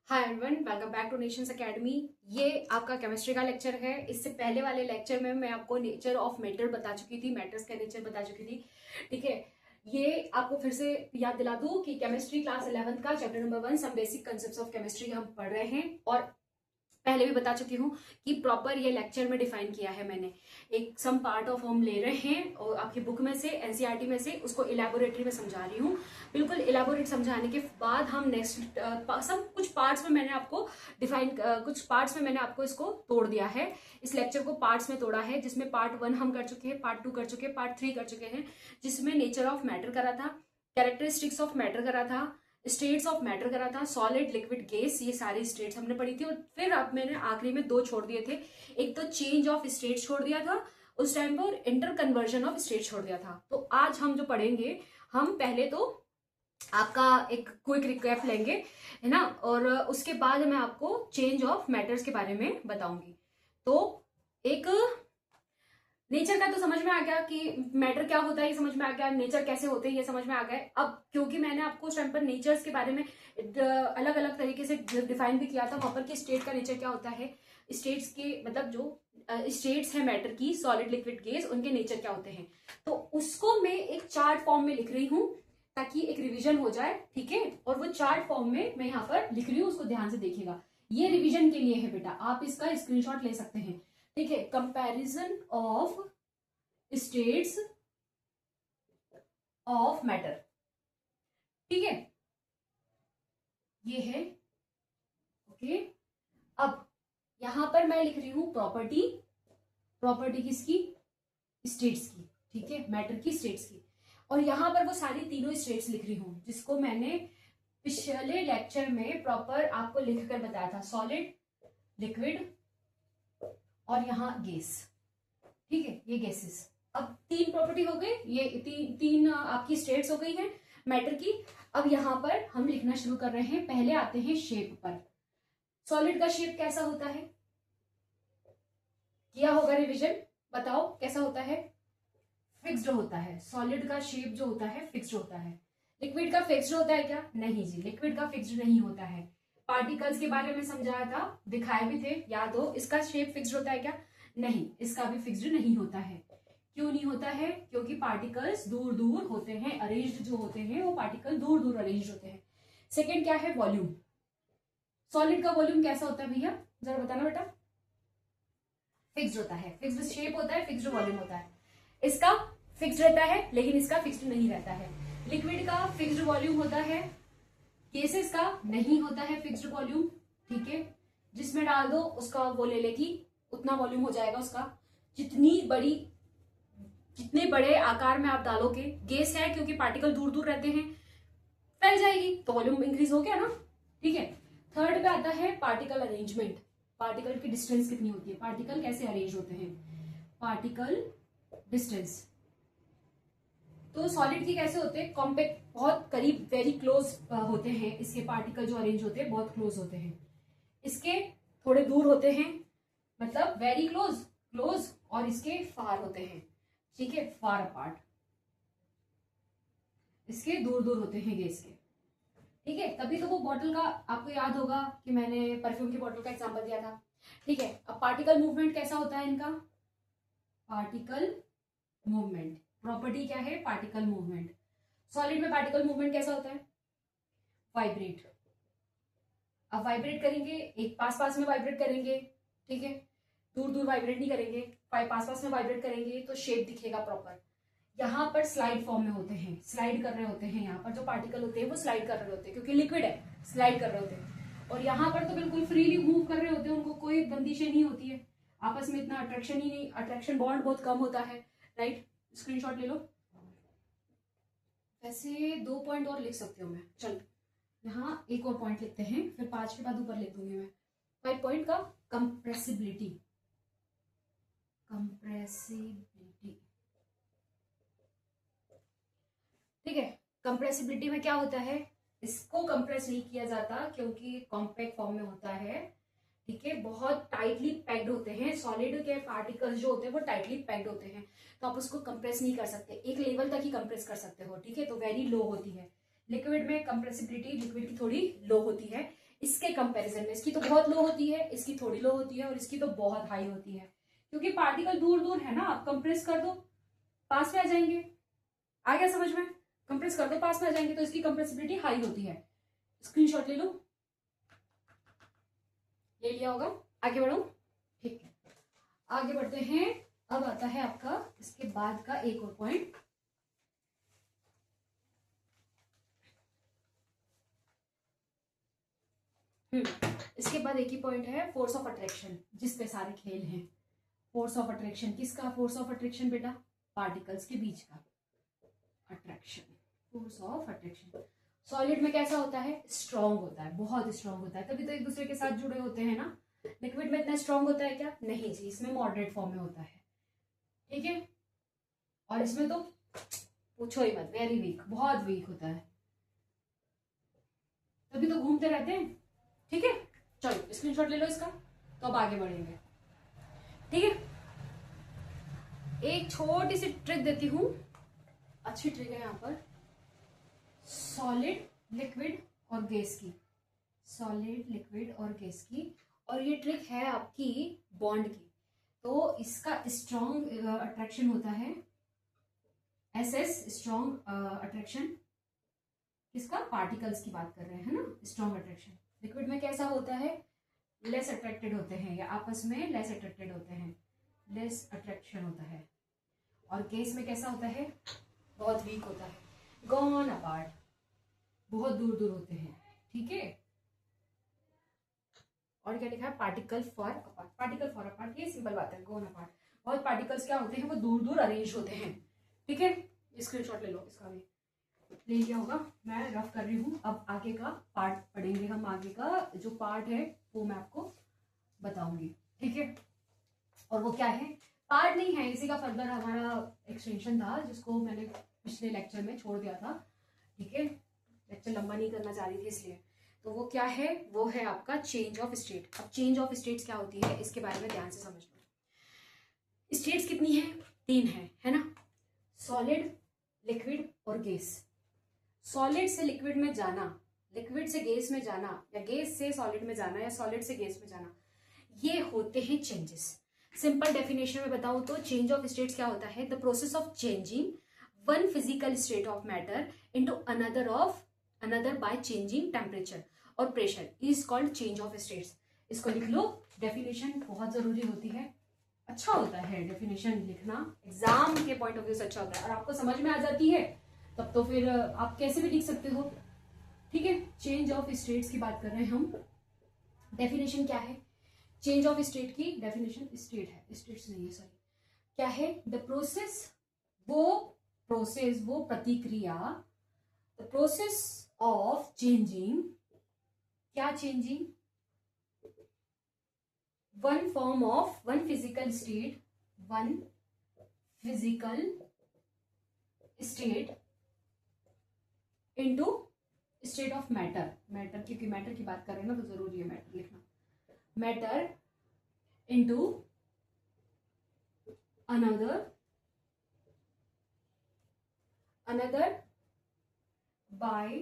Hi everyone, welcome back two nations academy. ये आपका chemistry का लेक्चर है। इससे पहले वाले लेक्चर में मैं आपको नेचर ऑफ मैटर बता चुकी थी, मैटर्स का नेचर बता चुकी थी। ठीक है, ये आपको फिर से याद दिला दूं कि केमिस्ट्री क्लास 11th का chapter number 1 some basic concepts of chemistry हम पढ़ रहे हैं। और पहले भी बता चुकी हूँ कि प्रॉपर ये लेक्चर में डिफाइन किया है मैंने। एक सम पार्ट ऑफ हम ले रहे हैं और आपकी बुक में से, एनसीईआरटी में से, उसको इलेबोरेटरी में समझा रही हूँ। बिल्कुल इलेबोरेट समझाने के बाद हम नेक्स्ट सब कुछ पार्ट्स में मैंने आपको डिफाइन, कुछ पार्ट्स में मैंने आपको इसको तोड़ दिया है। इस लेक्चर को पार्ट्स में तोड़ा है, जिसमें पार्ट 1 हम कर चुके हैं, पार्ट 2 कर चुके हैं, पार्ट 3 कर चुके हैं, जिसमें नेचर ऑफ मैटर करा था, कैरेक्टरिस्टिक्स ऑफ मैटर करा था, स्टेट्स ऑफ मैटर करा था, सॉलिड, लिक्विड, गैस, ये सारी स्टेट्स हमने पढ़ी थी। और फिर अब मैंने आखिरी में 2 छोड़ दिए थे। एक तो चेंज ऑफ स्टेट छोड़ दिया था उस टाइम पर, इंटर कन्वर्जन ऑफ स्टेट छोड़ दिया था। तो आज हम जो पढ़ेंगे, हम पहले तो आपका एक क्विक रिकैप लेंगे, है ना, और उसके बाद मैं आपको चेंज ऑफ मैटर्स के बारे में बताऊंगी। तो एक नेचर का तो समझ में आ गया कि मैटर क्या होता है, ये समझ में आ गया, नेचर कैसे होते हैं ये समझ में आ गया। अब क्योंकि मैंने आपको उस टाइम पर नेचर्स के बारे में अलग अलग तरीके से डिफाइन भी किया था वहां पर कि स्टेट का नेचर क्या होता है, स्टेट्स के मतलब जो स्टेट्स है मैटर की, सॉलिड, लिक्विड, गैस, उनके नेचर क्या होते हैं, तो उसको मैं एक चार्ट फॉर्म में लिख रही हूँ ताकि एक रिवीजन हो जाए। ठीक है, और वो चार्ट फॉर्म में मैं यहाँ पर लिख रही हूँ, उसको ध्यान से देखिएगा। ये रिवीजन के लिए है बेटा, आप इसका स्क्रीनशॉट ले सकते हैं। ठीक है, comparison of states of matter. ठीक है, ये है। ओके, अब यहां पर मैं लिख रही हूं प्रॉपर्टी। प्रॉपर्टी किसकी? स्टेट्स की। ठीक है, मैटर की, स्टेट्स की। और यहां पर वो सारी तीनों स्टेट्स लिख रही हूं जिसको मैंने पिछले लेक्चर में प्रॉपर आपको लिखकर बताया था, सॉलिड, लिक्विड और यहां गैस। ठीक है, ये गैसेस। अब 3 प्रॉपर्टी हो गई, ये तीन आपकी स्टेट्स हो गई हैं मैटर की। अब यहां पर हम लिखना शुरू कर रहे हैं। पहले आते हैं शेप पर। सॉलिड का शेप कैसा होता है? किया होगा रिवीजन, बताओ कैसा होता है? फिक्स्ड होता है। सॉलिड का शेप जो होता है फिक्स्ड होता है। लिक्विड का फिक्स्ड होता है क्या? नहीं जी, लिक्विड का फिक्स्ड नहीं होता है। पार्टिकल्स के बारे में समझाया था, दिखाए भी थे, याद हो। इसका शेप फिक्स्ड होता है क्या? नहीं, इसका भी फिक्स्ड नहीं होता है। क्यों नहीं होता है? क्योंकि पार्टिकल्स दूर दूर होते हैं, अरेंज्ड जो होते हैं वो पार्टिकल दूर दूर अरेंज्ड होते हैं। सेकेंड क्या है? वॉल्यूम। सॉलिड का वॉल्यूम कैसा होता है भैया, जरा बताना बेटा। फिक्स्ड होता है, फिक्स्ड शेप होता है, फिक्स्ड वॉल्यूम होता है। इसका फिक्स्ड रहता है लेकिन इसका फिक्स्ड नहीं रहता है। लिक्विड का फिक्स्ड वॉल्यूम होता है, केसेस का नहीं होता है फिक्स्ड वॉल्यूम। ठीक है, जिसमें डाल दो उसका वो ले लेगी, उतना वॉल्यूम हो जाएगा उसका। जितने बड़े आकार में आप डालोगे, गैस है क्योंकि पार्टिकल दूर दूर रहते हैं, फैल जाएगी तो वॉल्यूम इंक्रीज हो गया ना। ठीक है, थर्ड पे आता है पार्टिकल अरेंजमेंट। पार्टिकल की डिस्टेंस कितनी होती है, पार्टिकल कैसे अरेंज होते हैं, पार्टिकल डिस्टेंस। तो सॉलिड की कैसे होते हैं? कॉम्पैक्ट, बहुत करीब, वेरी क्लोज होते हैं इसके पार्टिकल, जो अरेंज होते हैं बहुत क्लोज होते हैं। इसके थोड़े दूर होते हैं, मतलब वेरी क्लोज, क्लोज, और इसके फार होते हैं। ठीक है, फार अपार्ट, इसके दूर दूर होते हैं गैस के। ठीक है, तभी तो वो बॉटल का आपको याद होगा कि मैंने परफ्यूम की बॉटल का एग्जांपल दिया था। ठीक है, अब पार्टिकल मूवमेंट कैसा होता है इनका? पार्टिकल मूवमेंट प्रॉपर्टी क्या है? Particle movement. सॉलिड में पार्टिकल मूवमेंट कैसा होता है? वाइब्रेट। अब वाइब्रेट करेंगे, एक पास पास में वाइब्रेट करेंगे, ठीक है, दूर दूर वाइब्रेट नहीं करेंगे, पास पास में वाइब्रेट करेंगे तो शेप दिखेगा प्रॉपर। यहाँ पर स्लाइड फॉर्म में होते हैं, स्लाइड कर रहे होते हैं। यहाँ पर जो पार्टिकल होते हैं वो स्लाइड कर रहे होते हैं क्योंकि लिक्विड है, स्लाइड कर रहे होते हैं। और यहाँ पर तो बिल्कुल फ्रीली मूव कर रहे होते हैं, उनको कोई बंदिशें नहीं होती है, आपस में इतना अट्रैक्शन ही नहीं, अट्रैक्शन बॉन्ड बहुत कम होता है। राइट, स्क्रीनशॉट ले लो। वैसे 2 पॉइंट और लिख सकती हूँ मैं, चल यहाँ एक और पॉइंट लिखते हैं, फिर 5 के बाद ऊपर लिख दूंगी मैं। 5 पॉइंट का कंप्रेसिबिलिटी। कंप्रेसिबिलिटी, ठीक है। कंप्रेसिबिलिटी में क्या होता है? इसको कंप्रेस नहीं किया जाता क्योंकि कॉम्पैक्ट फॉर्म में होता है। ठीक है, बहुत टाइटली पैक्ड होते हैं, सॉलिड के पार्टिकल्स जो होते हैं वो टाइटली पैक्ड होते हैं, तो आप उसको कंप्रेस नहीं कर सकते, एक लेवल तक ही कंप्रेस कर सकते हो। ठीक है, तो वेरी लो होती है। लिक्विड में कंप्रेसिबिलिटी लिक्विड की थोड़ी लो होती है, इसके कंपैरिजन में इसकी तो बहुत लो होती है, इसकी थोड़ी लो होती है, और इसकी तो बहुत हाई होती है, क्योंकि पार्टिकल दूर दूर है ना। आप कंप्रेस कर दो पास में आ जाएंगे। आ गया समझ में? कंप्रेस कर दो पास में आ जाएंगे, तो इसकी कंप्रेसिबिलिटी हाई होती है। स्क्रीनशॉट ले लो, ले लिया होगा। आगे बढ़ो, ठीक है, आगे बढ़ते हैं। अब आता है आपका इसके बाद का एक और पॉइंट। इसके बाद एक ही पॉइंट है, फोर्स ऑफ अट्रैक्शन, जिस पे सारे खेल हैं। फोर्स ऑफ अट्रैक्शन किसका? फोर्स ऑफ अट्रैक्शन बेटा पार्टिकल्स के बीच का attraction, force of attraction. Solid में कैसा होता है? स्ट्रॉन्ग होता है, बहुत स्ट्रॉन्ग होता है, तभी तो एक दूसरे के साथ जुड़े होते हैं ना। लिक्विड में इतना स्ट्रॉन्ग होता है क्या? नहीं जी, इसमें मॉडरेट फॉर्म में होता है, ठीक है। और इसमें तो पूछो ही मत, वेरी वीक, बहुत वीक होता है, तभी तो घूमते रहते हैं, ठीक है। चलो स्क्रीनशॉट ले लो इसका, तो अब आगे बढ़ेंगे, ठीक है। एक छोटी सी ट्रिक देती हूं, अच्छी ट्रिक है यहाँ पर, सॉलिड, लिक्विड और गैस की, सॉलिड, लिक्विड और गैस की। और ये ट्रिक है आपकी बॉन्ड की। तो इसका स्ट्रॉन्ग अट्रैक्शन होता है एसएस, स्ट्रॉन्ग अट्रैक्शन। किसका? पार्टिकल्स की बात कर रहे हैं ना, स्ट्रॉन्ग अट्रैक्शन। लिक्विड में कैसा होता है? लेस अट्रैक्टेड होते हैं, या आपस में लेस अट्रैक्टेड होते हैं, लेस अट्रैक्शन होता है। और गैस में कैसा होता है? बहुत वीक होता है, गॉन अपार्ट, बहुत दूर दूर होते हैं, ठीक है। और क्या लिखा है? Particle for apart, particle for apart, ये सिंपल बात है, गॉन अपार्ट। बहुत पार्टिकल्स क्या होते हैं? वो दूर दूर अरेंज होते हैं, ठीक है। स्क्रीनशॉट ले लो, इसका भी ले लिया होगा, मैं रफ कर रही हूँ। अब आगे का पार्ट पढ़ेंगे हम, आगे का जो पार्ट है वो मैं आपको बताऊंगी, ठीक है। और वो क्या है? पार्ट नहीं है, इसी का फर्दर हमारा एक्सटेंशन था, जिसको मैंने पिछले लेक्चर में छोड़ दिया था, ठीक है। लेक्चर लंबा नहीं करना चाह रही थी इसलिए। तो वो क्या है? वो है आपका चेंज ऑफ स्टेट। अब चेंज ऑफ स्टेट्स क्या होती है, इसके बारे में ध्यान से समझ लो। स्टेट्स कितनी है? 3 है ना, सॉलिड, लिक्विड और गैस। सॉलिड से लिक्विड में जाना, लिक्विड से गैस में जाना, या गैस से सॉलिड में जाना, या सॉलिड से गैस में जाना, ये होते हैं चेंजेस। सिंपल डेफिनेशन में बताऊं तो चेंज ऑफ स्टेट्स क्या होता है? The process of changing one physical state of matter into another by changing temperature और pressure is called change of states. इसको लिख लो, डेफिनेशन बहुत जरूरी होती है, अच्छा होता है डेफिनेशन लिखना, एग्जाम के पॉइंट ऑफ व्यू से अच्छा होता है। और आपको समझ में आ जाती है तब तो फिर आप कैसे भी लिख सकते हो, ठीक है। चेंज ऑफ स्टेट्स की बात कर रहे हैं हम। डेफिनेशन क्या है चेंज ऑफ स्टेट की? डेफिनेशन स्टेट है, स्टेट्स नहीं है, सॉरी। क्या है? द प्रोसेस, वो प्रतिक्रिया, द प्रोसेस ऑफ चेंजिंग, क्या changing? One physical state into state of matter, क्योंकि मैटर की बात कर रहे हैं ना, तो जरूरी है मैटर लिखना। Matter into another by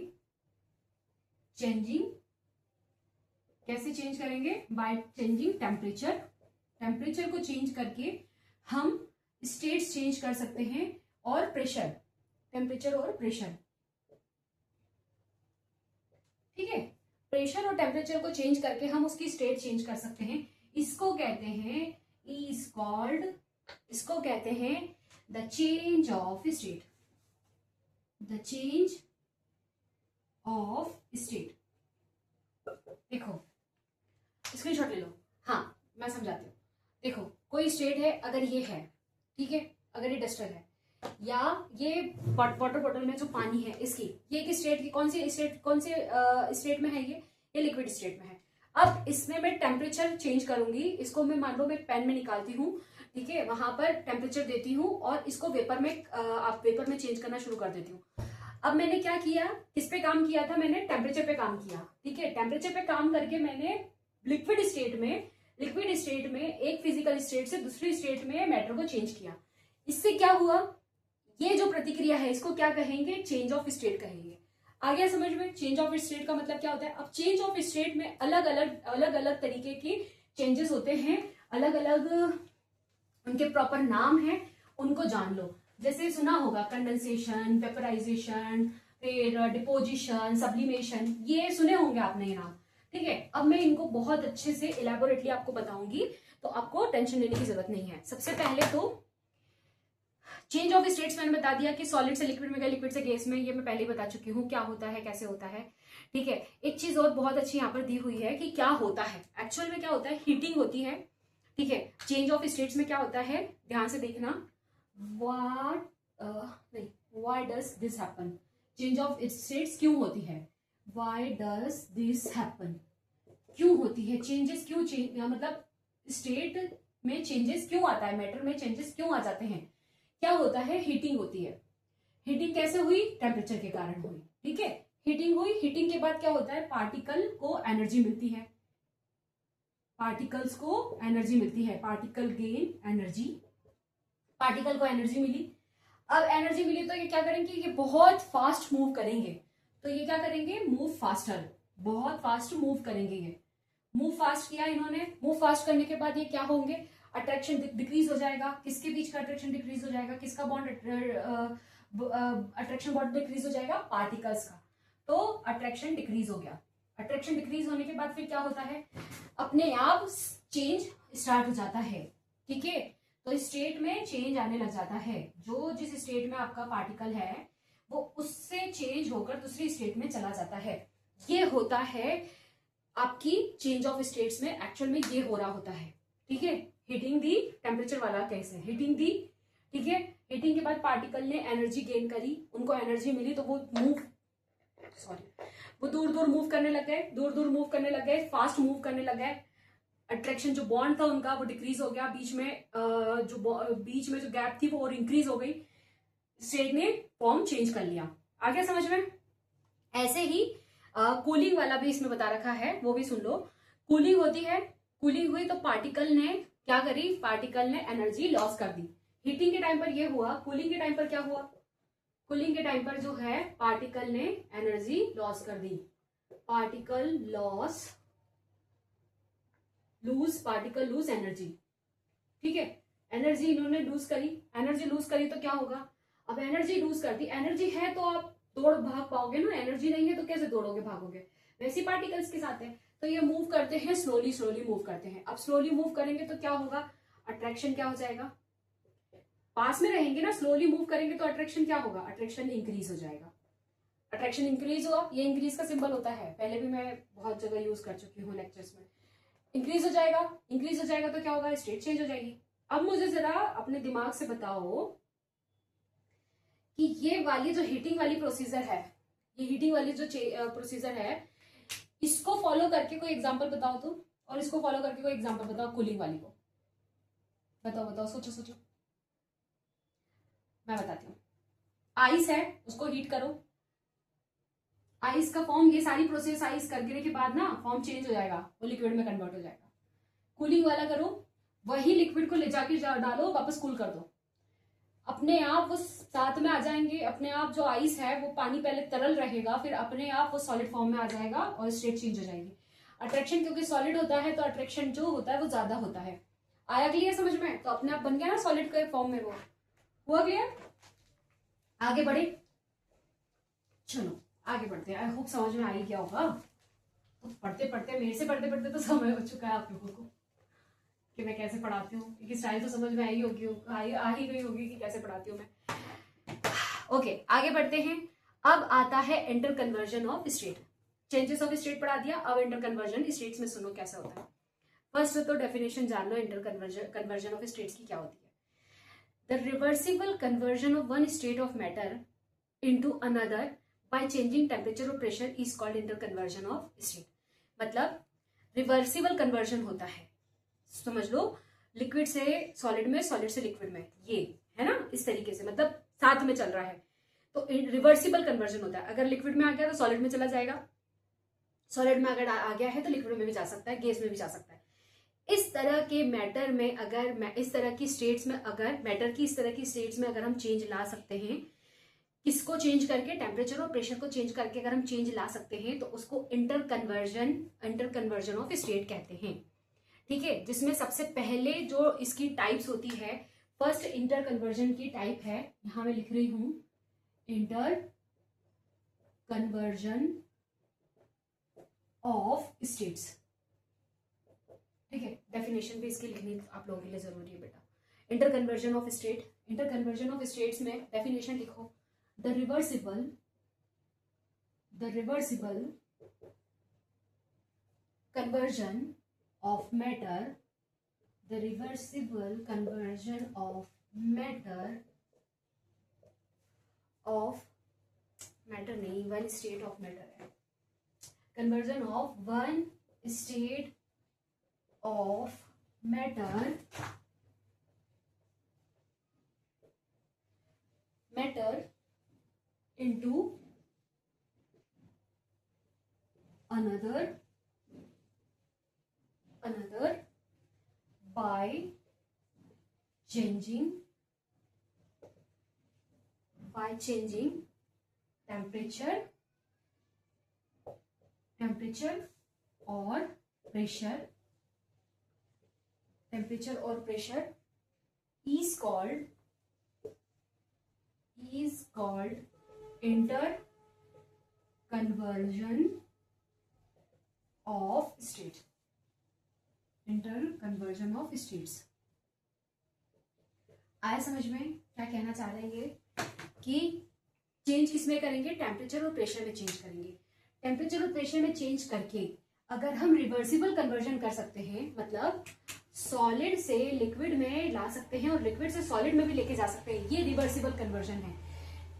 changing, कैसे चेंज करेंगे? बाय चेंजिंग टेम्परेचर, टेम्परेचर को चेंज करके हम स्टेट्स चेंज कर सकते हैं, और प्रेशर, टेम्परेचर और प्रेशर, ठीक है। प्रेशर और टेम्परेचर को चेंज करके हम उसकी स्टेट चेंज कर सकते हैं। इसको कहते हैं the change of state, the change of state. देखो स्क्रीनशॉट ले लो, हाँ मैं समझाती हूँ। देखो कोई स्टेट है, अगर ये है, ठीक है, अगर ये डस्टर है, या ये वाटर बॉटल में जो पानी है इसकी, ये किस स्टेट की, कौन से स्टेट में है? ये लिक्विड स्टेट में है। अब इसमें मैं टेम्परेचर चेंज करूंगी, इसको मैं मान लो मैं पेन में निकालती हूँ, ठीक है, वहां पर टेम्परेचर देती हूँ, और इसको वेपर में चेंज करना शुरू कर देती हूँ। अब मैंने क्या किया, किस पे काम किया था? मैंने टेम्परेचर पे काम किया, ठीक है। टेम्परेचर पे काम करके मैंने लिक्विड स्टेट में एक फिजिकल स्टेट से दूसरी स्टेट में मैटर को चेंज किया। इससे क्या हुआ? ये जो प्रतिक्रिया है इसको क्या कहेंगे? चेंज ऑफ स्टेट कहेंगे। आ गया समझ में चेंज ऑफ स्टेट का मतलब क्या होता है। अब चेंज ऑफ स्टेट में अलग अलग तरीके के चेंजेस होते हैं, अलग अलग उनके प्रॉपर नाम है, उनको जान लो। जैसे सुना होगा कंडेंसेशन, वेपराइजेशन, फिर डिपोजिशन, सब्लिमेशन, ये सुने होंगे आपने ये नाम, ठीक है। अब मैं इनको बहुत अच्छे से इलेबोरेटली आपको बताऊंगी, तो आपको टेंशन लेने की जरूरत नहीं है। सबसे पहले तो चेंज ऑफ स्टेट्स मैंने बता दिया कि सॉलिड से लिक्विड में गए, लिक्विड से गैस में, ये मैं पहले ही बता चुकी हूँ क्या होता है, कैसे होता है, ठीक है। एक चीज और बहुत अच्छी यहाँ पर दी हुई है कि क्या होता है एक्चुअल में, क्या होता है, हीटिंग होती है, ठीक है। चेंज ऑफ स्टेट्स में क्या होता है, ध्यान से देखना, why does this happen, change of states क्यों होती है, व्हाई डज दिस हैपन, क्यों होती है, चेंजेस क्यों, मतलब स्टेट में चेंजेस क्यों आता है, मैटर में चेंजेस क्यों आ जाते हैं, क्या होता है, हीटिंग होती है। हीटिंग कैसे हुई, टेम्परेचर के कारण हुई, ठीक है। हीटिंग हुई, हीटिंग के बाद क्या होता है, पार्टिकल को एनर्जी मिलती है, पार्टिकल्स को एनर्जी मिलती है, पार्टिकल गेन एनर्जी, पार्टिकल को एनर्जी मिली। अब एनर्जी मिली तो ये क्या करेंगे, ये बहुत फास्ट मूव करेंगे, तो ये क्या करेंगे, मूव फास्टर, बहुत फास्ट मूव करेंगे। ये मूव फास्ट किया इन्होंने, मूव फास्ट करने के बाद ये क्या होंगे, अट्रैक्शन डिक्रीज हो जाएगा, किसके बीच का अट्रैक्शन डिक्रीज हो जाएगा, किसका बॉन्ड, अट्रैक्शन बॉन्ड डिक्रीज हो जाएगा, पार्टिकल्स का, तो अट्रैक्शन डिक्रीज हो गया। अट्रैक्शन डिक्रीज होने के बाद फिर क्या होता है, अपने आप चेंज स्टार्ट हो जाता है, ठीक है। तो स्टेट में चेंज आने लग जाता है, जो जिस स्टेट में आपका पार्टिकल है वो उससे चेंज होकर दूसरी स्टेट में चला जाता है। ये होता है आपकी चेंज ऑफ स्टेट्स में, एक्चुअल में ये हो रहा होता है, ठीक है। हीटिंग दी, टेम्परेचर वाला कैसे, हीटिंग दी, ठीक है। हीटिंग के बाद पार्टिकल ने एनर्जी गेन करी, उनको एनर्जी मिली, तो वो दूर दूर मूव करने लग गए, दूर दूर मूव करने लग गए, फास्ट मूव करने लग गए। अट्रैक्शन जो बॉन्ड था उनका वो डिक्रीज हो गया, बीच में जो गैप थी वो और इंक्रीज हो गई, स्टेट ने फॉर्म चेंज कर लिया। आ गया समझ में। ऐसे ही कूलिंग वाला भी इसमें बता रखा है, वो भी सुन लो। कूलिंग होती है, कूलिंग हुई तो पार्टिकल ने क्या करी, पार्टिकल ने एनर्जी लॉस कर दी। हीटिंग के टाइम पर ये हुआ, कूलिंग के टाइम पर क्या हुआ, कूलिंग के टाइम पर जो है पार्टिकल ने एनर्जी लॉस कर दी, पार्टिकल लूज एनर्जी, ठीक है। एनर्जी इन्होंने लूज करी, एनर्जी लूज करी तो क्या होगा, अब एनर्जी लूज कर दी, एनर्जी है तो आप दौड़ भाग पाओगे ना, एनर्जी नहीं है तो कैसे दौड़ोगे भागोगे, वैसे पार्टिकल्स के साथ है। तो ये मूव करते हैं, स्लोली स्लोली मूव करते हैं। अब स्लोली मूव करेंगे तो क्या होगा, अट्रैक्शन क्या हो जाएगा, पास में रहेंगे ना, स्लोली मूव करेंगे तो अट्रैक्शन क्या होगा, अट्रैक्शन इंक्रीज हो जाएगा। अट्रैक्शन इंक्रीज हुआ, ये इंक्रीज का सिंबल होता है, पहले भी मैं बहुत जगह यूज कर चुकी हूँ लेक्चर्स में। इंक्रीज हो जाएगा, इंक्रीज हो जाएगा तो क्या होगा, स्टेट चेंज हो जाएगी। अब मुझे जरा अपने दिमाग से बताओ कि ये वाली जो हीटिंग वाली प्रोसीजर है, ये हीटिंग वाली जो प्रोसीजर है, इसको फॉलो करके कोई एग्जांपल बताओ तुम, और इसको फॉलो करके कोई एग्जांपल बताओ कूलिंग वाली को, बताओ, सोचो। मैं बताती हूँ। आइस है, उसको हीट करो, आइस का फॉर्म, ये सारी प्रोसेस आइस करने के बाद ना फॉर्म चेंज हो जाएगा, वो लिक्विड में कन्वर्ट हो जाएगा। कूलिंग वाला करो, वही लिक्विड को ले जाके डालो, वापस कूल कर दो, अपने आप वो साथ में आ जाएंगे, अपने आप जो आइस है वो पानी पहले तरल रहेगा, फिर अपने आप वो सॉलिड फॉर्म में आ जाएगा और स्टेट चेंज हो जाएगी। अट्रैक्शन क्योंकि सॉलिड होता है तो अट्रैक्शन जो होता है वो ज्यादा होता है। आया क्लियर समझ में, तो अपने आप बन गया ना सॉलिड के फॉर्म में, वो हुआ क्लियर। आगे बढ़े, चलो आगे बढ़ते हैं। आई होप समझ में आ ही गया होगा। तो पढ़ते पढ़ते, मेरे से पढ़ते पढ़ते तो समय हो चुका है आप लोगों को कि मैं कैसे पढ़ाती हूँ, क्योंकि स्टाइल तो समझ में आई होगी, आ ही गई होगी कि कैसे पढ़ाती हूँ मैं। ओके, आगे बढ़ते हैं। अब आता है inter conversion of state. Changes of state पढ़ा दिया, अब इंटर कन्वर्जन स्टेट्स में सुनो कैसा होता है। फर्स्ट तो डेफिनेशन जान लो इंटर कन्वर्जन ऑफ स्टेट्स की क्या होती है। The reversible conversion of one state of matter into another by changing temperature और pressure is called inter conversion of state. मतलब रिवर्सिबल कन्वर्जन होता है, समझ लो, लिक्विड से सॉलिड में, सॉलिड से लिक्विड में, ये है ना, इस तरीके से, मतलब साथ में चल रहा है, तो रिवर्सिबल कन्वर्जन होता है। अगर लिक्विड में आ गया तो सॉलिड में चला जाएगा, सॉलिड में अगर आ गया है तो लिक्विड में भी जा सकता है, गैस में भी जा सकता है। इस तरह के मैटर में अगर इस तरह की स्टेट्स में, अगर मैटर की इस तरह की स्टेट्स में अगर हम चेंज ला सकते हैं किसको चेंज करके, टेम्परेचर और प्रेशर को चेंज करके अगर हम चेंज ला सकते हैं तो उसको इंटर कन्वर्जन ऑफ स्टेट कहते हैं। ठीक है, जिसमें सबसे पहले जो इसकी टाइप्स होती है, फर्स्ट इंटर कन्वर्जन की टाइप है, यहां मैं लिख रही हूं इंटर कन्वर्जन ऑफ स्टेट्स। ठीक है, डेफिनेशन भी इसकी लिखनी आप लोगों के लिए जरूरी है बेटा। Inter conversion of state, inter conversion of states में डेफिनेशन लिखो, the reversible conversion of matter, the reversible conversion of matter नहीं, one state of matter है, conversion of one state of matter into another by changing temperature और pressure is called interconversion of states। आया समझ में क्या कहना चाह रहे हैं ये, कि चेंज किसमें करेंगे, टेम्परेचर और प्रेशर में चेंज करेंगे। टेम्परेचर और प्रेशर में चेंज करके अगर हम रिवर्सिबल कन्वर्जन कर सकते हैं, मतलब सॉलिड से लिक्विड में ला सकते हैं और लिक्विड से सॉलिड में भी लेके जा सकते हैं, ये रिवर्सिबल कन्वर्जन है।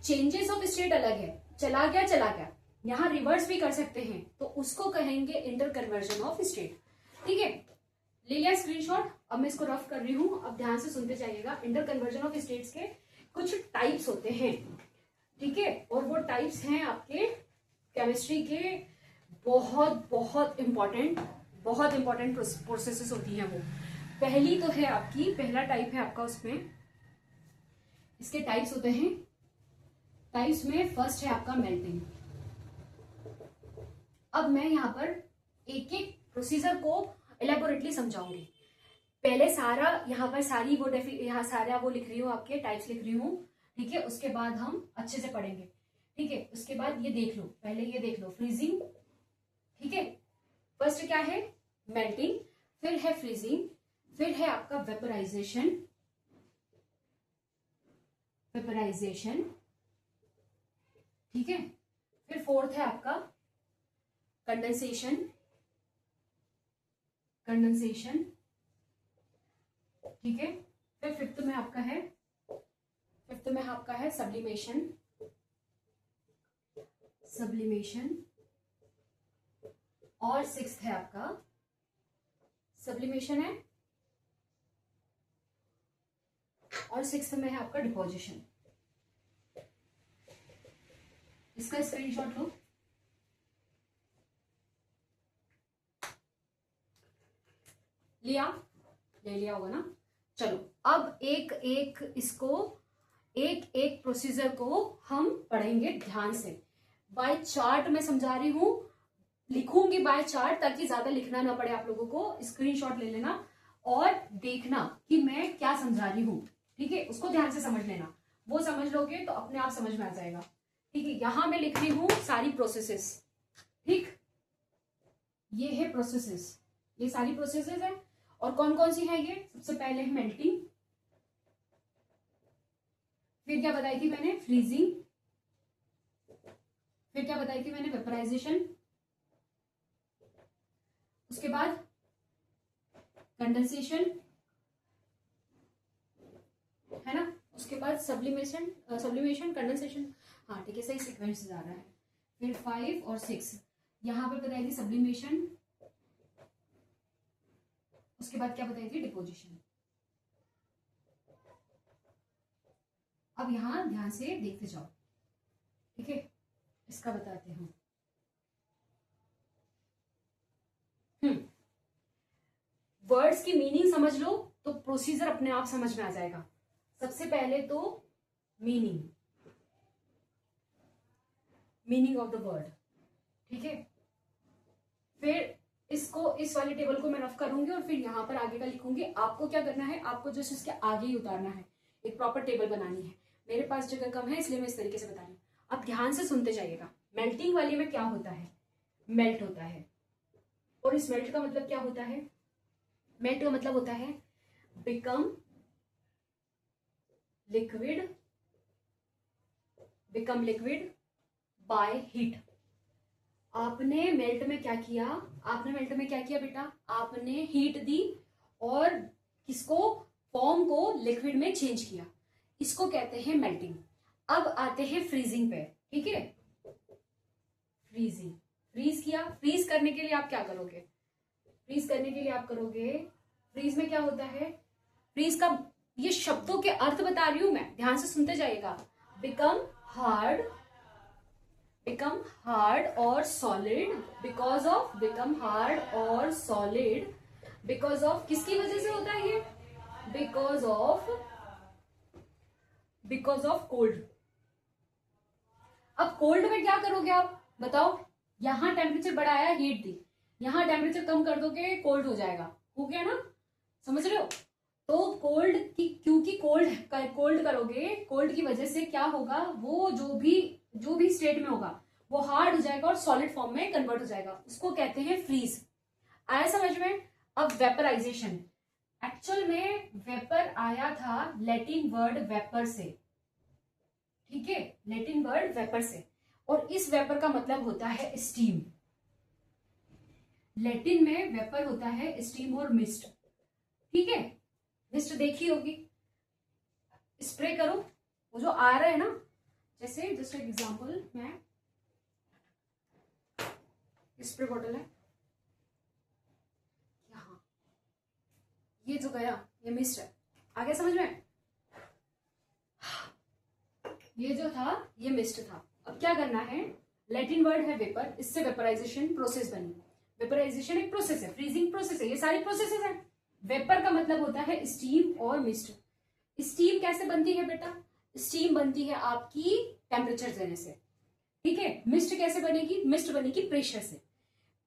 चेंजेस ऑफ स्टेट अलग है, चला गया, यहाँ रिवर्स भी कर सकते हैं, तो उसको कहेंगे इंटर कन्वर्जन ऑफ स्टेट। ठीक है, ले लिया स्क्रीनशॉट। अब मैं इसको रफ कर रही हूं, अब ध्यान से सुनते जाइएगा। इंटर कन्वर्जन ऑफ स्टेट्स के कुछ टाइप्स होते हैं, ठीक है, और वो टाइप्स हैं आपके केमिस्ट्री के बहुत इंपॉर्टेंट प्रोसेसेस होती हैं वो। पहली तो है आपकी, पहला टाइप है आपका, उसमें इसके टाइप्स होते हैं। टाइप्स में फर्स्ट है आपका मेल्टिंग। अब मैं यहाँ पर एक एक प्रोसीजर को एलेबोरेटली समझाऊंगी। पहले सारा यहाँ पर सारी वो यहाँ सारा वो लिख रही हूँ, आपके टाइप्स लिख रही हूँ, ठीक है। उसके बाद हम अच्छे से पढ़ेंगे, ठीक है। उसके बाद ये देख लो, पहले ये देख लो फ्रीजिंग, ठीक है। फर्स्ट क्या है, मेल्टिंग, फिर है फ्रीजिंग, फिर है आपका वेपराइजेशन, ठीक है। फिर फोर्थ है आपका कंडेंसेशन, ठीक है। फिर फिफ्थ में आपका है सब्लिमेशन, और सिक्स्थ है आपका सब्लिमेशन है, और सिक्स्थ में है आपका डिपोजिशन। इसका स्क्रीनशॉट लो। ले लिया होगा ना। चलो अब एक एक प्रोसीजर को हम पढ़ेंगे ध्यान से। बाय चार्ट मैं समझा रही हूं, लिखूंगी बाय चार्ट ताकि ज्यादा लिखना ना पड़े आप लोगों को। स्क्रीनशॉट ले लेना और देखना कि मैं क्या समझा रही हूं, ठीक है। उसको ध्यान से समझ लेना, वो समझ लोगे तो अपने आप समझ में आ जाएगा, ठीक है। यहां मैं लिख रही हूं सारी प्रोसेसेस, ठीक। ये है प्रोसेसेस, ये सारी प्रोसेसेस है। और कौन कौन सी है ये, सबसे पहले है मेल्टिंग, फिर क्या बताई थी मैंने, फ्रीजिंग, फिर क्या बताई थी मैंने, वेपराइजेशन, उसके बाद कंडेंसेशन, है ना, उसके बाद सब्लिमेशन, कंडेंसेशन, हाँ ठीक है, सही सीक्वेंस से जा रहा है। फिर 5 और 6 यहां पे बताई थी सब्लिमेशन, उसके बाद क्या बताई थी, डिपोजिशन। अब यहां ध्यान से देखते जाओ, ठीक है। इसका बताते हैं, वर्ड्स की मीनिंग समझ लो तो प्रोसीजर अपने आप समझ में आ जाएगा। सबसे पहले तो meaning, meaning of the word, ठीक है। फिर इसको, इस वाले टेबल को मैं रफ करूंगी और फिर यहाँ पर आगे का लिखूंगी। आपको क्या करना है, आपको जस्ट इसके आगे ही उतारना है, एक प्रॉपर टेबल बनानी है। मेरे पास जगह कम है इसलिए मैं इस तरीके से बता रही हूँ, आप ध्यान से सुनते जाइएगा। मेल्टिंग वाले में क्या होता है, मेल्ट होता है, और इस मेल्ट का मतलब क्या होता है, मेल्ट का मतलब होता है become liquid, become liquid by heat. आपने मेल्ट में क्या किया, आपने मेल्ट में क्या किया बेटा, आपने हीट दी और किसको, फॉर्म को लिक्विड में चेंज किया, इसको कहते हैं मेल्टिंग। अब आते हैं फ्रीजिंग पे, ठीक है। फ्रीजिंग, फ्रीज किया, फ्रीज करने के लिए आप क्या करोगे, फ्रीज करने के लिए आप करोगे, फ्रीज में क्या होता है, फ्रीज का ये शब्दों के अर्थ बता रही हूं मैं, ध्यान से सुनते जाइएगा। बिकम हार्ड, बिकम हार्ड और solid, because of, become hard और सॉलिड बिकॉज ऑफ, किसकी वजह से होता है ये, because of, because of cold. अब कोल्ड में क्या करोगे आप बताओ, यहां टेम्परेचर बढ़ाया, हीट दी, यहां टेम्परेचर कम कर दोगे, कोल्ड हो जाएगा, हो गया ना, समझ रहे हो। तो कोल्ड की, क्योंकि कोल्ड करोगे, कोल्ड की वजह से क्या होगा, वो जो भी स्टेट में होगा वो हार्ड हो जाएगा और सॉलिड फॉर्म में कन्वर्ट हो जाएगा, उसको कहते हैं फ्रीज। आया समझ में। अब वेपराइजेशन, एक्चुअल में वेपर आया था लैटिन वर्ड वेपर से, ठीक है, लैटिन वर्ड वेपर से, और इस वेपर का मतलब होता है स्टीम। लैटिन में वेपर होता है स्टीम और मिस्ट, ठीक है। मिस्ट देखी होगी, स्प्रे करो, वो जो आ रहा है ना, जैसे जस्ट एक एग्जांपल, मैं स्प्रे बॉटल है यहाँ, ये जो गया ये मिस्ट है, आगे समझ में, ये जो था ये मिस्ट था। अब क्या करना है, लैटिन वर्ड है वेपर, इससे वेपराइजेशन प्रोसेस बनी। वेपराइजेशन एक प्रोसेस है, फ्रीजिंग प्रोसेस है, ये सारी प्रोसेसेस है। वेपर का मतलब होता है स्टीम और मिस्ट। स्टीम कैसे बनती है बेटा, स्टीम बनती है आपकी टेम्परेचर देने से, ठीक है। मिस्ट कैसे बनेगी, मिस्ट बनेगी प्रेशर से,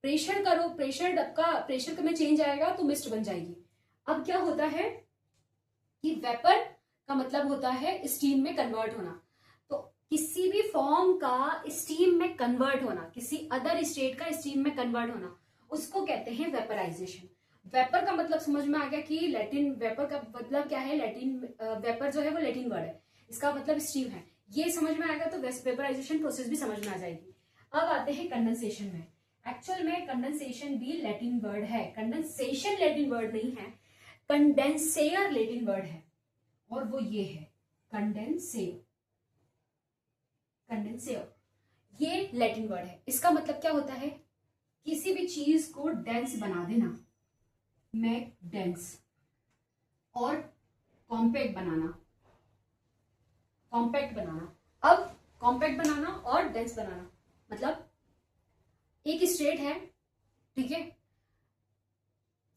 प्रेशर करो, प्रेशर में चेंज आएगा तो मिस्ट बन जाएगी। अब क्या होता है कि वेपर का मतलब होता है स्टीम में कन्वर्ट होना, तो किसी भी फॉर्म का स्टीम में कन्वर्ट होना, किसी अदर स्टेट का स्टीम में कन्वर्ट होना, उसको कहते हैं वेपराइजेशन। वेपर का मतलब समझ में आ गया कि लैटिन वेपर का मतलब क्या है, लैटिन वेपर जो है वो लैटिन वर्ड है, इसका मतलब स्टीम है, ये समझ में आएगा तो वेपराइजेशन प्रोसेस भी समझ में आ जाएगी। अब आते हैं कंडेंसेशन में। एक्चुअल में कंडेंसेशन भी लैटिन वर्ड है, कंडेंसेशन लैटिन वर्ड नहीं है, कंडेंसेयर लैटिन वर्ड है, और वो ये है कंडेंसेयर, कंडेंसेयर ये लैटिन वर्ड है। इसका मतलब क्या होता है, किसी भी चीज को डेंस बना देना, मेक डेंस, और कॉम्पैक्ट बनाना, कॉम्पैक्ट बनाना। अब कॉम्पैक्ट बनाना और डेंस बनाना मतलब एक स्टेट है, ठीक है।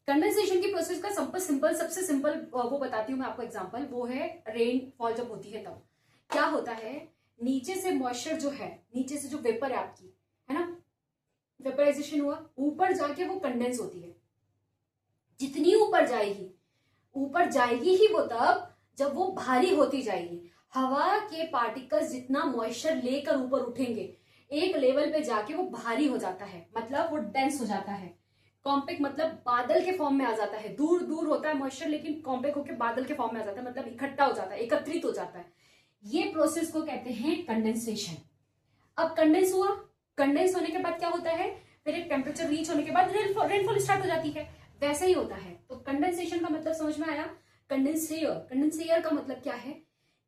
कंडेंसेशन की प्रोसेस का सबसे सिंपल वो बताती हूँ मैं आपको एग्जांपल, वो है रेन फॉल जब होती है तब क्या होता है, नीचे से मॉइस्चर जो है, नीचे से जो वेपर है आपकी, है ना, वेपराइजेशन हुआ, ऊपर जाके वो कंडेंस होती है। जितनी ऊपर जाएगी ही वो तब जब वो भारी होती जाएगी। हवा के पार्टिकल्स जितना मॉइस्चर लेकर ऊपर उठेंगे, एक लेवल पे जाके वो भारी हो जाता है, मतलब वो डेंस हो जाता है। कॉम्पैक्ट मतलब बादल के फॉर्म में आ जाता है, दूर दूर होता है मॉइस्चर लेकिन कॉम्पैक्ट होकर बादल के फॉर्म में आ जाता है, मतलब इकट्ठा हो जाता है, एकत्रित हो जाता है। ये प्रोसेस को कहते हैं कंडेंसेशन। अब कंडेंस हुआ, कंडेंस होने के बाद क्या होता है, फिर एक टेम्परेचर रीच होने के बाद रेनफॉल स्टार्ट हो जाती है, वैसे ही होता है। तो कंडेंसेशन का मतलब समझ में आया। कंडेंसेयर, कंडेंसेयर का मतलब क्या है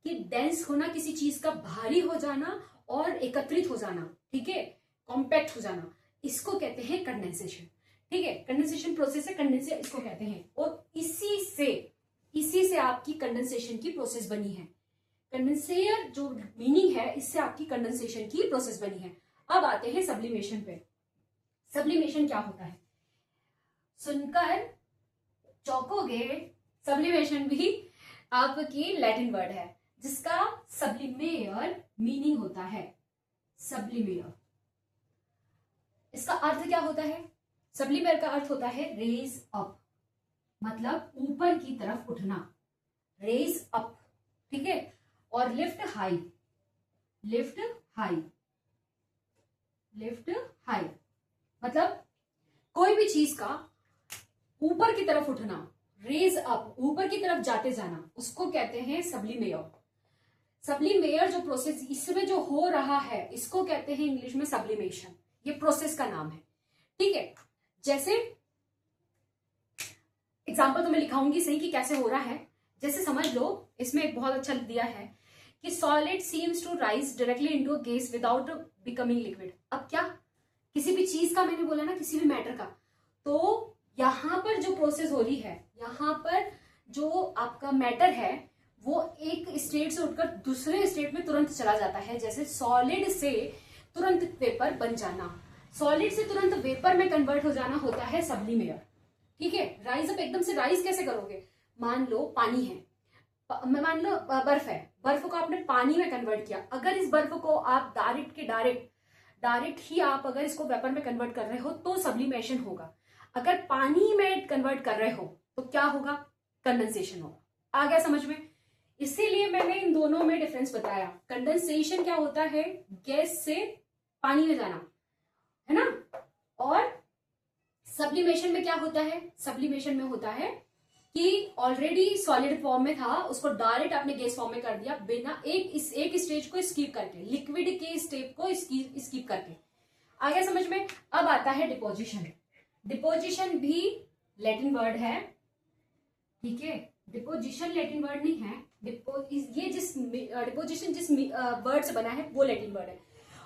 कि डेंस होना, किसी चीज का भारी हो जाना और एकत्रित हो जाना, ठीक है, कॉम्पैक्ट हो जाना, इसको कहते हैं कंडेंसेशन, ठीक है। कंडेंसेशन प्रोसेस है, कंडेंसर इसको कहते हैं, और इसी से आपकी कंडेंसेशन की प्रोसेस बनी है। कंडेंसेयर जो मीनिंग है, इससे आपकी कंडेंसेशन की प्रोसेस बनी है। अब आते हैं सब्लिमेशन पे। सब्लिमेशन क्या होता है, सुनकर चौंकोगे, सब्लिमेशन भी आपकी लैटिन वर्ड है जिसका सब्लिमेयर मीनिंग होता है, सब्लिमेयर। इसका अर्थ क्या होता है? सब्लिमेयर का अर्थ होता है रेज अप, मतलब ऊपर की तरफ उठना, रेज अप, ठीक है। और lift high, lift high, lift high, मतलब कोई भी चीज का ऊपर की तरफ उठना, रेज अप, ऊपर की तरफ जाते जाना, उसको कहते हैं सब्लिमेयर। सब्लिमेयर जो प्रोसेस इसमें जो हो रहा है, इसको कहते हैं इंग्लिश में सब्लिमेशन। ये प्रोसेस का नाम है, ठीक है। जैसे एग्जाम्पल तो मैं लिखाऊंगी सही कि कैसे हो रहा है। जैसे समझ लो, इसमें एक बहुत अच्छा दिया है कि solid seems to rise directly into a gas without becoming liquid. अब क्या, किसी भी चीज का, मैंने बोला ना किसी भी मैटर का, तो यहां पर जो प्रोसेस हो रही है, यहां पर जो आपका मैटर है वो एक स्टेट से उठकर दूसरे स्टेट में तुरंत चला जाता है। जैसे सॉलिड से तुरंत वेपर बन जाना, सॉलिड से तुरंत वेपर में कन्वर्ट हो जाना होता है सब्लिमेयर, ठीक है। राइज अप, एकदम से राइज कैसे करोगे? मान लो पानी है, मान लो बर्फ है, बर्फ को आपने पानी में कन्वर्ट किया। अगर इस बर्फ को आप डायरेक्ट ही आप अगर इसको वेपर में कन्वर्ट कर रहे हो तो सब्लिमेशन होगा। अगर पानी में कन्वर्ट कर रहे हो तो क्या होगा? कंडेंसेशन होगा। आ गया समझ में? इसीलिए मैंने इन दोनों में डिफरेंस बताया। कंडेंसेशन क्या होता है? गैस से पानी में जाना, है ना। और सब्लिमेशन में क्या होता है? सब्लिमेशन में होता है कि ऑलरेडी सॉलिड फॉर्म में था, उसको डायरेक्ट आपने गैस फॉर्म में कर दिया, बिना एक स्टेज को स्किप करके, लिक्विड के स्टेप को स्किप करके। आ गया समझ में? अब आता है डिपोजिशन। डिपोजिशन भी लैटिन वर्ड है, ठीक है। डिपोजिशन लैटिन वर्ड नहीं है। ये डिपोजिशन जिस वर्ड से बना है वो लैटिन वर्ड है,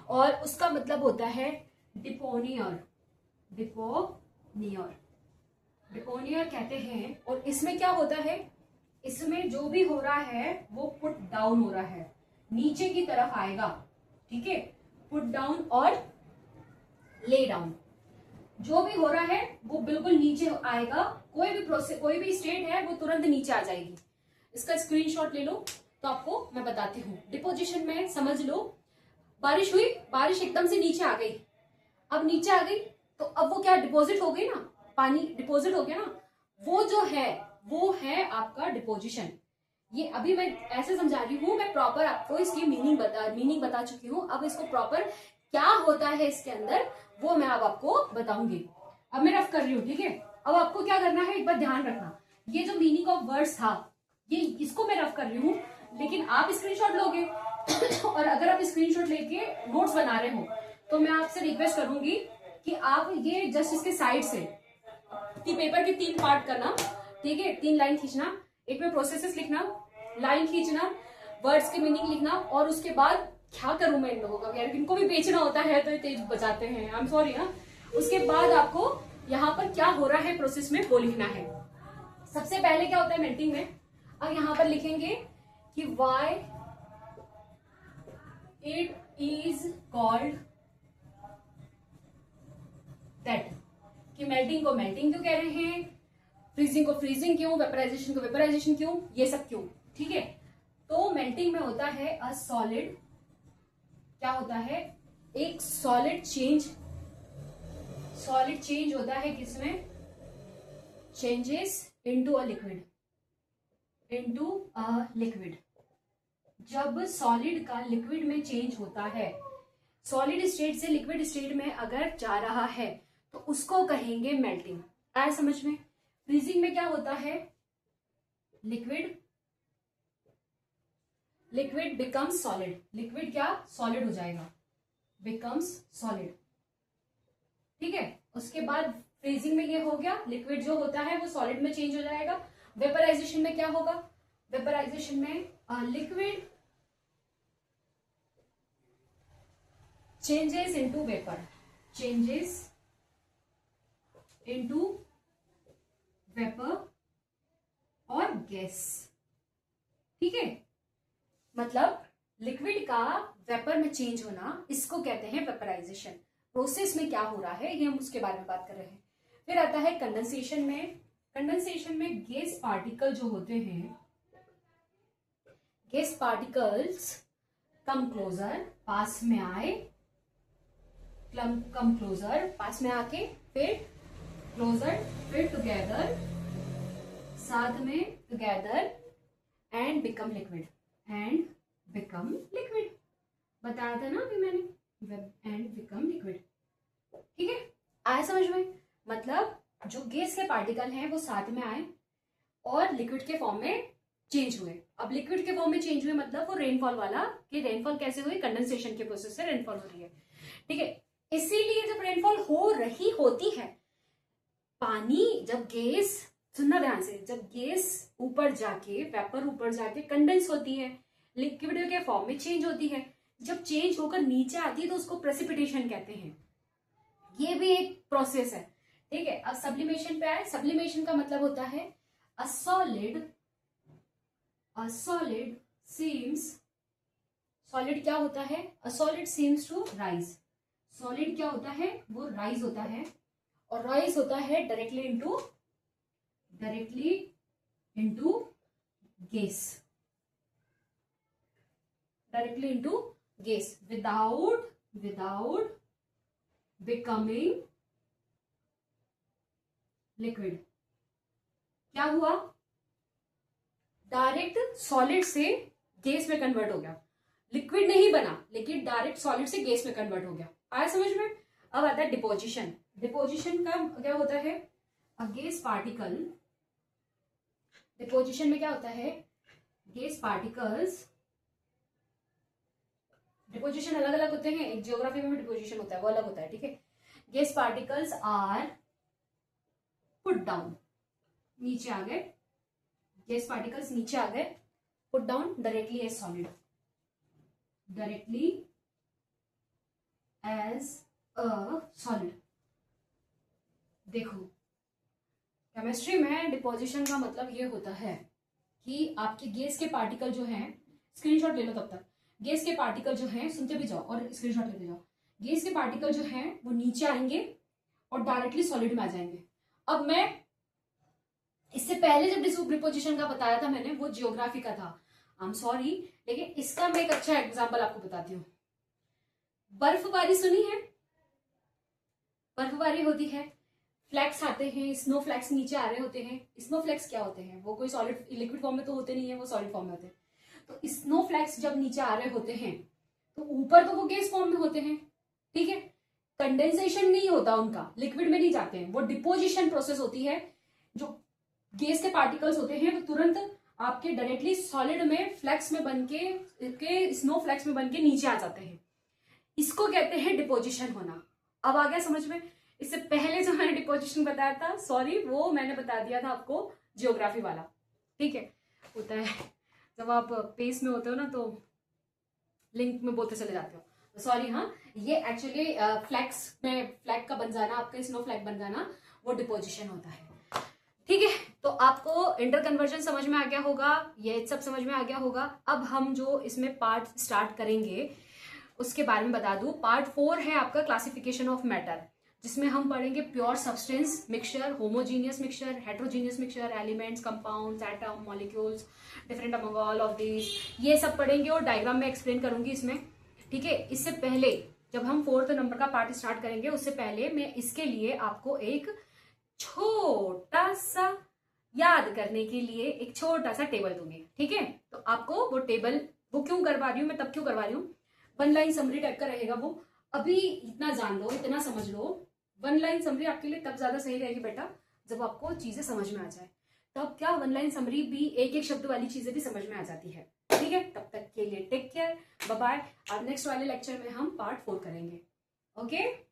और उसका मतलब होता है डिपोनियर। डिपोनियर, डिपोनियर कहते हैं। और इसमें क्या होता है? इसमें जो भी हो रहा है वो पुट डाउन हो रहा है, नीचे की तरफ आएगा, ठीक है। पुट डाउन और ले डाउन, जो भी हो रहा है वो बिल्कुल नीचे आएगा। कोई भी प्रोसेस, कोई भी स्टेट है वो तुरंत नीचे आ जाएगी। इसका स्क्रीनशॉट ले लो तो आपको मैं बताती हूँ। डिपोजिशन में समझ लो, बारिश हुई, बारिश एकदम से नीचे आ गई। अब नीचे आ गई तो अब वो क्या डिपॉजिट हो गई ना, पानी डिपॉजिट हो गया ना, वो जो है वो है आपका डिपोजिशन। ये अभी मैं ऐसे समझा रही हूँ, मैं प्रॉपर आपको इसकी मीनिंग बता चुकी हूँ। अब इसको प्रॉपर क्या होता है इसके अंदर वो मैं अब आपको बताऊंगी। अब मैं रफ कर रही हूँ, ठीक है। अब आपको क्या करना है, एक बार ध्यान रखना, ये जो मीनिंग ऑफ वर्ड्स था ये, इसको मैं रफ कर रही हूँ, लेकिन आप स्क्रीनशॉट लोगे और अगर आप स्क्रीनशॉट लेके नोट्स बना रहे हो तो मैं आपसे रिक्वेस्ट करूंगी कि आप ये जस्ट इसके साइड से कि पेपर के 3 पार्ट करना, ठीक है। 3 लाइन खींचना, एक में प्रोसेसेस लिखना, लाइन खींचना, वर्ड्स के मीनिंग लिखना, और उसके बाद क्या करूं मैं इन लोगों का, यार इनको भी बेचना होता है तो ये तेज बजाते हैं, आई एम सॉरी ना। उसके बाद आपको यहाँ पर क्या हो रहा है प्रोसेस में वो लिखना है। सबसे पहले क्या होता है मेल्टिंग में, अब यहाँ पर लिखेंगे कि why it is called that, कि मेल्टिंग को मेल्टिंग क्यों कह रहे हैं, फ्रीजिंग को फ्रीजिंग क्यों, वेपराइजेशन को वेपराइजेशन क्यों, ये सब क्यों, ठीक है। तो मेल्टिंग में होता है अ सॉलिड, क्या होता है, एक सॉलिड चेंज होता है किसमें, चेंजेस इनटू अ लिक्विड। जब सॉलिड का लिक्विड में चेंज होता है, सॉलिड स्टेट से लिक्विड स्टेट में अगर जा रहा है तो उसको कहेंगे मेल्टिंग। आया समझ में? फ्रीजिंग में क्या होता है, लिक्विड बिकम्स सॉलिड, लिक्विड क्या सॉलिड हो जाएगा, बिकम्स सॉलिड, ठीक है। उसके बाद फ्रीजिंग में ये हो गया, लिक्विड जो होता है वो सॉलिड में चेंज हो जाएगा। वेपराइजेशन में क्या होगा, वेपराइजेशन में liquid changes into vapour, changes into vapour और गैस, ठीक है। मतलब लिक्विड का वेपर में चेंज होना, इसको कहते हैं वेपराइजेशन। प्रोसेस में क्या हो रहा है ये हम उसके बारे में बात कर रहे हैं। फिर आता है कंडेंसेशन में। कंडेंसेशन में गैस पार्टिकल जो होते हैं, गैस पार्टिकल्स कम क्लोजर, पास में आए कम क्लोजर, पास में आके, फिर क्लोजर, फिर टुगेदर, साथ में together, and become liquid, and become liquid, बताया था ना अभी मैंने, एंड बिकम लिक्विड। ठीक है, आया समझ में? मतलब जो गैस के पार्टिकल हैं वो साथ में आए और लिक्विड के फॉर्म में चेंज हुए। अब लिक्विड के फॉर्म में चेंज हुए मतलब वो रेनफॉल वाला, कि रेनफॉल कैसे हुई, कंडेंसेशन के प्रोसेस से रेनफॉल हो रही है। ठीक है, इसीलिए जब रेनफॉल हो रही होती है, पानी जब गैस, सुनना ध्यान से, जब गैस ऊपर जाके, वेपर ऊपर जाके कंडेंस होती है, लिक्विड के फॉर्म में चेंज होती है, जब चेंज होकर नीचे आती है तो उसको प्रेसिपिटेशन कहते हैं। ये भी एक प्रोसेस है। ठीक है, अब सब्लिमेशन पे आए। सब्लिमेशन का मतलब होता है अ सॉलिड सीम्स, सॉलिड क्या होता है, a solid seems to rise, solid क्या होता है, वो राइज होता है, और राइज होता है directly into gas, directly into gas, without becoming liquid. क्या हुआ, डायरेक्ट सॉलिड से गैस में कन्वर्ट हो गया, लिक्विड नहीं बना लेकिन डायरेक्ट सॉलिड से गैस में कन्वर्ट हो गया। आया समझ में? अब आता है डिपोजिशन। डिपोजिशन का क्या होता है, अ गैस पार्टिकल, डिपोजिशन में क्या होता है, गैस पार्टिकल्स, डिपोजिशन अलग अलग होते हैं, एक जियोग्राफी में भी डिपोजिशन होता है, वो अलग होता है। ठीक है, gas particles are put down, नीचे आ गए, गैस पार्टिकल्स नीचे आ गए, put down directly as solid, directly as a solid. देखो केमिस्ट्री में डिपोजिशन का मतलब ये होता है कि आपके गैस के पार्टिकल जो हैं, स्क्रीनशॉट ले लो तब तक, गैस के पार्टिकल जो हैं, सुनते भी जाओ और स्क्रीनशॉट लेते जाओ, गैस के पार्टिकल जो हैं वो नीचे आएंगे और डायरेक्टली सॉलिड में आ जाएंगे। अब मैं इससे पहले जब डिपोजिशन का बताया था मैंने, वो जियोग्राफी का था, आई एम सॉरी, लेकिन इसका मैं एक अच्छा एग्जांपल आपको बताती हूँ। बर्फबारी सुनी है, बर्फबारी होती है, फ्लैक्स आते हैं, स्नो फ्लैक्स नीचे आ रहे होते हैं। स्नो फ्लैक्स क्या होते हैं, वो कोई सॉलिड लिक्विड फॉर्म में तो होते नहीं है, वो सॉलिड फॉर्म में होते हैं। तो स्नो फ्लैक्स जब नीचे आ रहे होते हैं तो ऊपर तो वो गैस फॉर्म में होते हैं, ठीक है, कंडेंसेशन नहीं होता उनका, लिक्विड में नहीं जाते हैं, वो डिपोजिशन प्रोसेस होती है। जो गैस के पार्टिकल्स होते हैं वो तुरंत आपके डायरेक्टली सॉलिड में फ्लैक्स में बनके स्नो फ्लैक्स में बनके नीचे आ जाते हैं, इसको कहते हैं डिपोजिशन होना। अब आ गया समझ में? इससे पहले जो मैंने डिपोजिशन बताया था, सॉरी, वो मैंने बता दिया था आपको जियोग्राफी वाला। ठीक है, होता है जब आप पेस में होते हो ना तो लिंक में बोलते चले जाते हो, सॉरी। हाँ, ये एक्चुअली फ्लैक्स में फ्लैग का बन जाना, आपका स्नो फ्लैग बन जाना, वो डिपोजिशन होता है। ठीक है, तो आपको इंटर कन्वर्जन समझ में आ गया होगा, ये सब समझ में आ गया होगा। अब हम जो इसमें पार्ट स्टार्ट करेंगे उसके बारे में बता दूं। पार्ट 4 है आपका क्लासिफिकेशन ऑफ मैटर, जिसमें हम पढ़ेंगे pure substance, mixture, homogeneous mixture, heterogeneous mixture, elements, compounds, atom, molecules, different among all of these, ये सब पढ़ेंगे और डायग्राम में एक्सप्लेन करूंगी इसमें। ठीक है, इससे पहले जब हम 4th नंबर का पार्ट स्टार्ट करेंगे उससे पहले मैं इसके लिए आपको एक छोटा सा याद करने के लिए एक छोटा सा टेबल दूंगी। ठीक है, तो आपको वो टेबल, वो क्यों करवा रही हूँ मैं, तब क्यों करवा रही हूँ, 1 लाइन समरी टाइप का रहेगा वो। अभी इतना जान लो, इतना समझ लो, 1 लाइन समरी आपके लिए तब ज्यादा सही रहेगी बेटा जब आपको चीजें समझ में आ जाए। तब क्या 1 लाइन समरी भी, एक एक शब्द वाली चीजें भी समझ में आ जाती है। ठीक है, तब तक के लिए टेक केयर, बाय बाय। अब नेक्स्ट वाले लेक्चर में हम पार्ट 4 करेंगे। ओके।